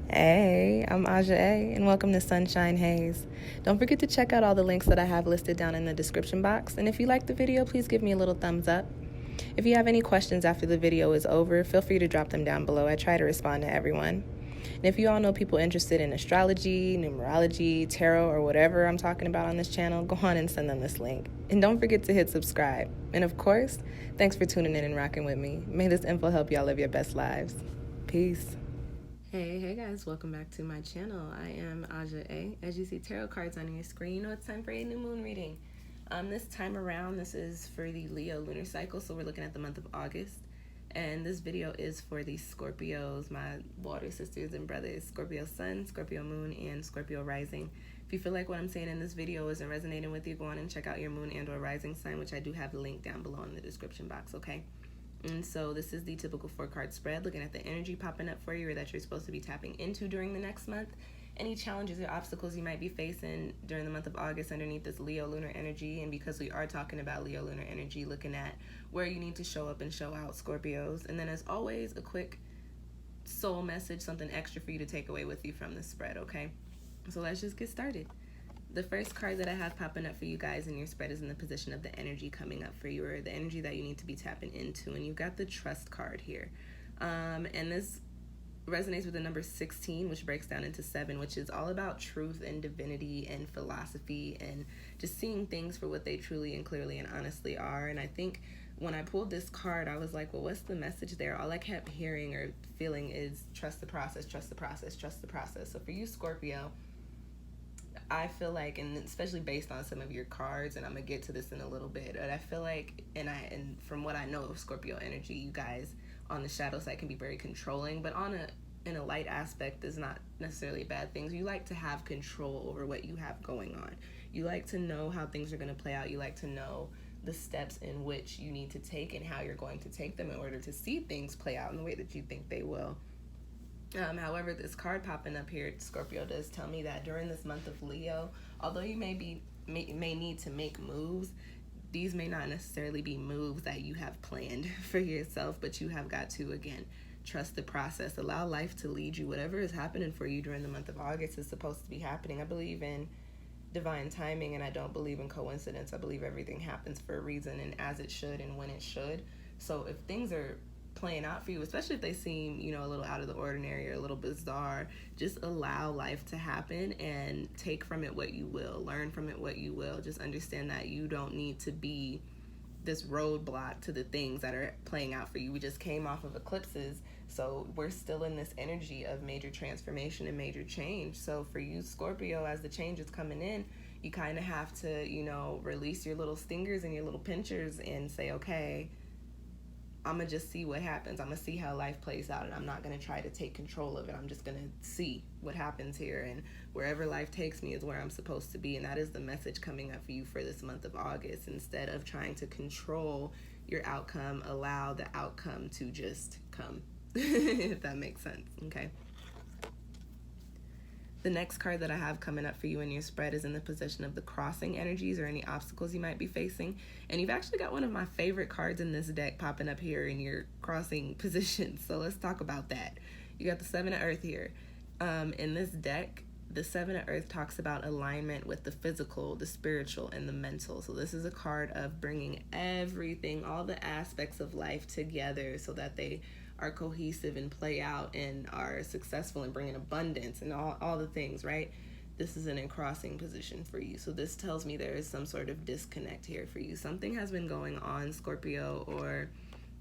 Hey, I'm Aja A, and welcome to Sunshine Haze. Don't forget to check out all the links that I have listed down in the description box, and if you like the video, please give me a little thumbs up. If you have any questions after the video is over, feel free to drop them down below. I try to respond to everyone. And if you all know people interested in astrology, numerology, tarot, or whatever I'm talking about on this channel, go on and send them this link. And don't forget to hit subscribe. And of course, thanks for tuning in and rocking with me. May this info help y'all live your best lives. Peace. Hey guys, welcome back to my channel. I am Aja A. As you see tarot cards on your screen, you know it's time for a new moon reading. This time around, this is for the Leo lunar cycle, so we're looking at the month of August. And this video is for the Scorpios, my water sisters and brothers, Scorpio sun, Scorpio moon, and Scorpio rising. If you feel like what I'm saying in this video isn't resonating with you, go on and check out your moon and or rising sign, which I do have linked down below in the description box, okay? And so this is the typical 4-card spread, looking at the energy popping up for you or that you're supposed to be tapping into during the next month. Any challenges or obstacles you might be facing during the month of August underneath this Leo lunar energy. And because we are talking about Leo lunar energy, looking at where you need to show up and show out, Scorpios. And then as always, a quick soul message, something extra for you to take away with you from this spread, okay? So let's just get started. The first card that I have popping up for you guys in your spread is in the position of the energy coming up for you, or the energy that you need to be tapping into. And you've got the trust card here. And this resonates with the number 16, which breaks down into 7, which is all about truth and divinity and philosophy and just seeing things for what they truly and clearly and honestly are. And I think when I pulled this card, I was like, well, what's the message there? All I kept hearing or feeling is trust the process, trust the process, trust the process. So for you, Scorpio, I feel like, and especially based on some of your cards, and I'm gonna get to this in a little bit, but I feel like, and from what I know of Scorpio energy, you guys on the shadow side can be very controlling, but in a light aspect is not necessarily bad things. You like to have control over what you have going on. You like to know how things are gonna play out. You like to know the steps in which you need to take and how you're going to take them in order to see things play out in the way that you think they will. However, this card popping up here, Scorpio, does tell me that during this month of Leo, although you may need to make moves, these may not necessarily be moves that you have planned for yourself, but you have got to, again, trust the process. Allow life to lead you. Whatever is happening for you during the month of August is supposed to be happening. I believe in divine timing, and I don't believe in coincidence. I believe everything happens for a reason and as it should and when it should. So if things are playing out for you, especially if they seem, a little out of the ordinary or a little bizarre, just allow life to happen and take from it what you will, learn from it what you will. Just understand that you don't need to be this roadblock to the things that are playing out for you. We just came off of eclipses, so we're still in this energy of major transformation and major change. So for you, Scorpio, as the change is coming in, you kind of have to, release your little stingers and your little pinchers and say, okay, I'm going to just see what happens. I'm going to see how life plays out, and I'm not going to try to take control of it. I'm just going to see what happens here, and wherever life takes me is where I'm supposed to be, and that is the message coming up for you for this month of August. Instead of trying to control your outcome, allow the outcome to just come, if that makes sense, okay? The next card that I have coming up for you in your spread is in the position of the crossing energies or any obstacles you might be facing. And you've actually got one of my favorite cards in this deck popping up here in your crossing position. So let's talk about that. You got the 7 of Earth here. In this deck, the 7 of Earth talks about alignment with the physical, the spiritual, and the mental. So this is a card of bringing everything, all the aspects of life together so that they are cohesive and play out and are successful in bringing abundance and all the things, right? This is in a crossing position for you. So this tells me there is some sort of disconnect here for you. Something has been going on, Scorpio, or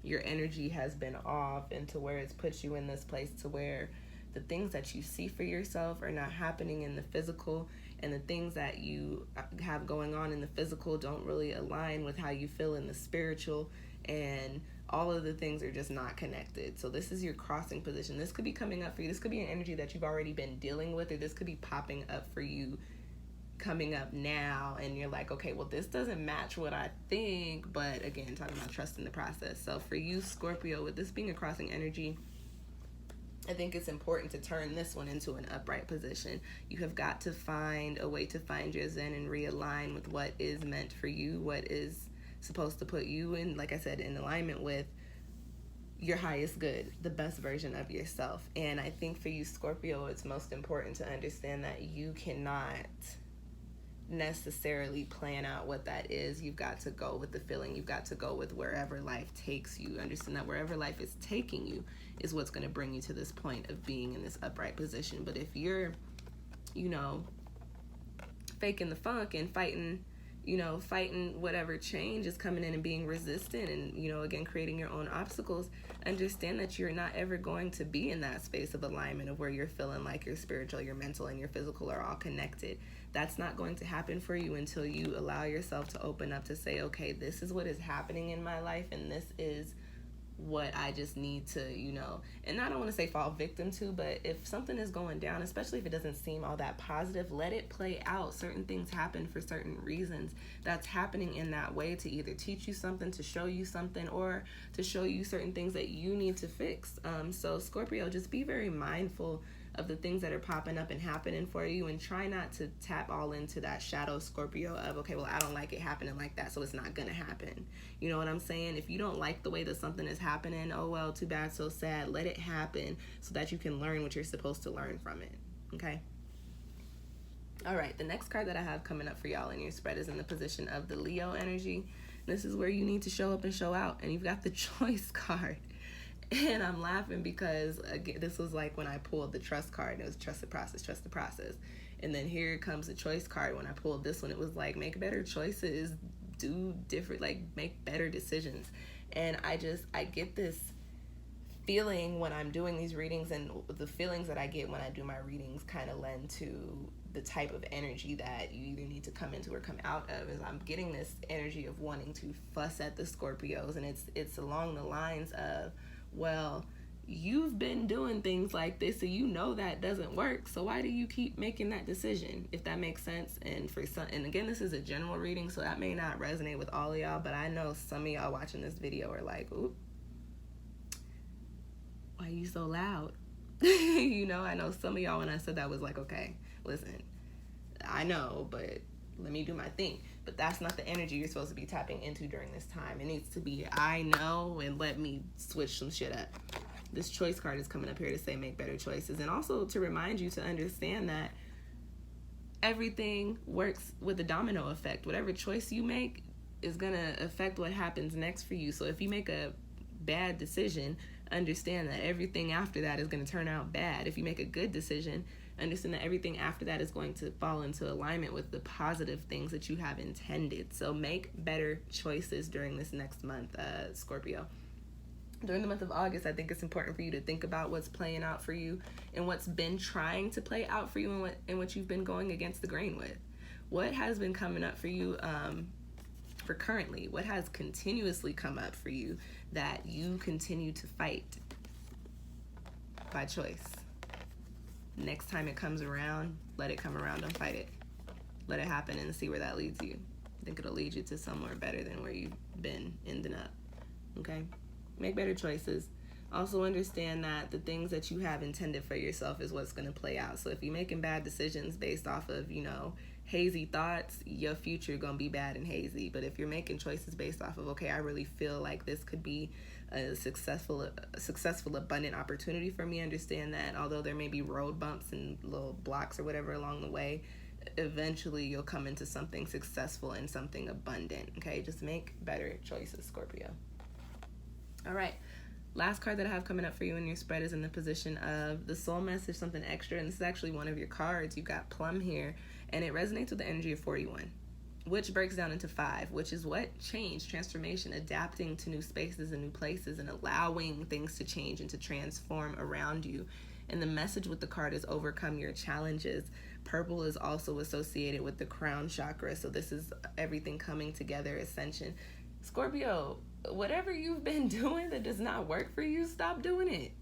your energy has been off, and to where it's put you in this place to where the things that you see for yourself are not happening in the physical, and the things that you have going on in the physical don't really align with how you feel in the spiritual, and all of the things are just not connected. So this is your crossing position. This could be coming up for you. This could be an energy that you've already been dealing with, or this could be popping up for you coming up now, and you're like, okay, well, this doesn't match what I think, but again, talking about trusting the process. So for you, Scorpio, with this being a crossing energy, I think it's important to turn this one into an upright position. You have got to find a way to find your zen and realign with what is meant for you, what is supposed to put you in, like I said, in alignment with your highest good, the best version of yourself. And I think for you, Scorpio, it's most important to understand that you cannot necessarily plan out what that is. You've got to go with the feeling. You've got to go with wherever life takes you. Understand that wherever life is taking you is what's going to bring you to this point of being in this upright position. But if you're, faking the funk and fighting whatever change is coming in and being resistant and, again, creating your own obstacles, understand that you're not ever going to be in that space of alignment of where you're feeling like your spiritual, your mental, and your physical are all connected. That's not going to happen for you until you allow yourself to open up to say, okay, this is what is happening in my life, and this is what I just need to, and I don't want to say fall victim to, but if something is going down, especially if it doesn't seem all that positive, let it play out. Certain things happen for certain reasons. That's happening in that way to either teach you something, to show you something, or to show you certain things that you need to fix. So Scorpio, just be very mindful of the things that are popping up and happening for you, and try not to tap all into that shadow Scorpio of, okay, well, I don't like it happening like that, so it's not gonna happen. You know what I'm saying? If you don't like the way that something is happening, oh well, too bad, so sad. Let it happen so that you can learn what you're supposed to learn from it. Okay? All right, the next card that I have coming up for y'all in your spread is in the position of the Leo energy. This is where you need to show up and show out, and you've got the choice card. And I'm laughing because, again, this was like when I pulled the trust card, and it was trust the process, trust the process. And then here comes the choice card. When I pulled this one, it was like, make better choices, do different, like, make better decisions. And I get this feeling when I'm doing these readings, and the feelings that I get when I do my readings kind of lend to the type of energy that you either need to come into or come out of. Is I'm getting this energy of wanting to fuss at the Scorpios, and it's along the lines of, well, you've been doing things like this, so you know that doesn't work, so why do you keep making that decision, if that makes sense? And for some, and again, this is a general reading, so that may not resonate with all of y'all, but I know some of y'all watching this video are like, oop, why are you so loud? I know some of y'all, when I said that, was like, okay, listen, I know, but let me do my thing. But that's not the energy you're supposed to be tapping into during this time. It needs to be, I know, and let me switch some shit up. This choice card is coming up here to say make better choices, and also to remind you to understand that everything works with a domino effect. Whatever choice you make is going to affect what happens next for you. So if you make a bad decision, understand that everything after that is going to turn out bad. If you make a good decision, understand that everything after that is going to fall into alignment with the positive things that you have intended. So make better choices during this next month, Scorpio. During the month of August, I think it's important for you to think about what's playing out for you and what's been trying to play out for you, and what you've been going against the grain with. What has been coming up for you for currently? What has continuously come up for you that you continue to fight by choice? Next time it comes around, let it come around, don't fight it. Let it happen and see where that leads you. I think it'll lead you to somewhere better than where you've been ending up. Okay? Make better choices. Also understand that the things that you have intended for yourself is what's going to play out. So if you're making bad decisions based off of, hazy thoughts, your future going to be bad and hazy. But if you're making choices based off of, okay, I really feel like this could be a successful, abundant opportunity for me, understand that although there may be road bumps and little blocks or whatever along the way, eventually you'll come into something successful and something abundant. Okay, just make better choices, Scorpio. All right. Last card that I have coming up for you in your spread is in the position of the soul message, something extra. And this is actually one of your cards. You've got Plum here, and it resonates with the energy of 41, which breaks down into 5, which is what? Change, transformation, adapting to new spaces and new places, and allowing things to change and to transform around you. And the message with the card is overcome your challenges. Purple is also associated with the crown chakra. So this is everything coming together, ascension. Scorpio, whatever you've been doing that does not work for you, stop doing it.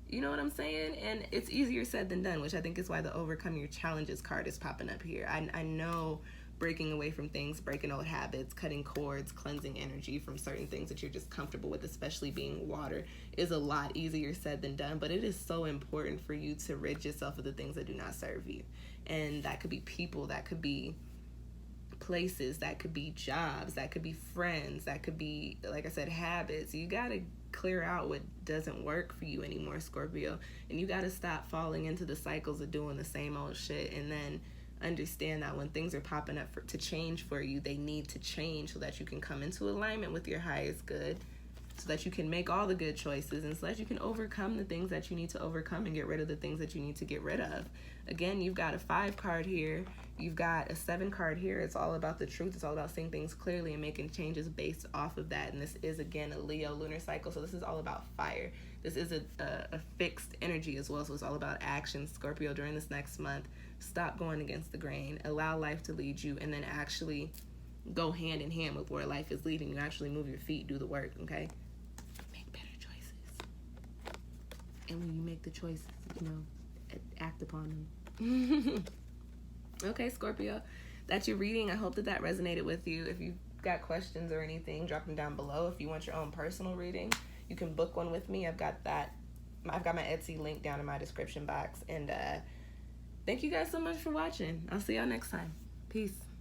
You know what I'm saying? And it's easier said than done, which I think is why the overcome your challenges card is popping up here. I know breaking away from things, breaking old habits, cutting cords, cleansing energy from certain things that you're just comfortable with, especially being water, is a lot easier said than done. But it is so important for you to rid yourself of the things that do not serve you. And that could be people, that could be places, that could be jobs, that could be friends, that could be, like I said, habits. You gotta clear out what doesn't work for you anymore, Scorpio. And you got to stop falling into the cycles of doing the same old shit, and then understand that when things are popping up to change for you, they need to change so that you can come into alignment with your highest good, so that you can make all the good choices, and so that you can overcome the things that you need to overcome and get rid of the things that you need to get rid of. Again, you've got a 5 card here. You've got a 7 card here. It's all about the truth. It's all about seeing things clearly and making changes based off of that. And this is, again, a Leo lunar cycle. So this is all about fire. This is a fixed energy as well. So it's all about action, Scorpio, during this next month. Stop going against the grain. Allow life to lead you, and then actually go hand in hand with where life is leading you. Actually move your feet, do the work, okay? Make better choices. And when you make the choices, act upon them. Okay, Scorpio, that's your reading. I hope that resonated with you. If you've got questions or anything, drop them down below. If you want your own personal reading, you can book one with me. I've got my Etsy link down in my description box. And thank you guys so much for watching. I'll see y'all next time. Peace.